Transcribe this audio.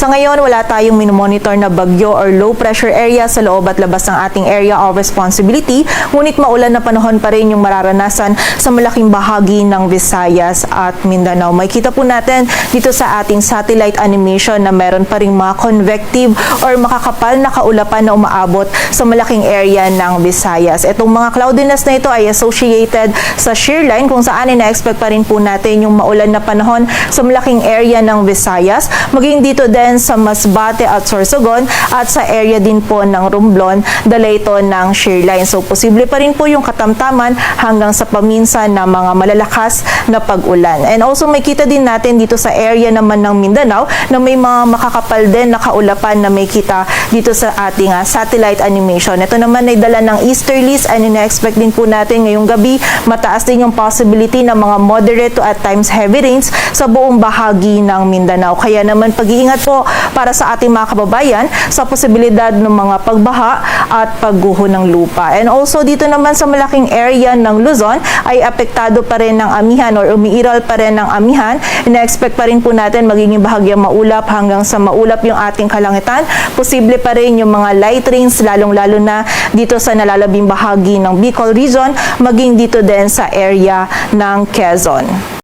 Sa ngayon, wala tayong minomonitor na bagyo or low pressure area sa loob at labas ng ating area of responsibility, ngunit maulan na panahon pa rin yung mararanasan sa malaking bahagi ng Visayas at Mindanao. Makikita po natin dito sa ating satellite animation na meron pa rin mga convective or makakapal na kaulapan na umaabot sa malaking area ng Visayas. Itong mga cloudiness na ito ay associated sa shear line kung saan ina-expect pa rin po natin yung maulan na panahon sa malaking area ng Visayas, maging dito din sa Masbate at Sorsogon at sa area din po ng Romblon, dala ito ng shear line. So, posible pa rin po yung katamtaman hanggang sa paminsan na mga malalakas na pag-ulan. And also, makita din natin dito sa area naman ng Mindanao na may mga makakapal din na kaulapan na may kita dito sa ating satellite animation. Ito naman ay dala ng easterlies and ina-expect din po natin ngayong gabi, mataas din yung possibility ng mga moderate to at times heavy rains sa buong bahagi ng Mindanao. Kaya naman pag-iingat po para sa ating mga kababayan sa posibilidad ng mga pagbaha at pagguho ng lupa. And also dito naman sa malaking area ng Luzon ay apektado pa rin ng amihan or umiiral pa rin ng amihan. Ina-expect pa rin po natin magiging bahagyang maulap hanggang sa maulap yung ating kalangitan. Posible pa rin yung mga light rains lalong-lalo na dito sa nalalabing bahagi ng Bicol region, maging dito din sa area ng Quezon.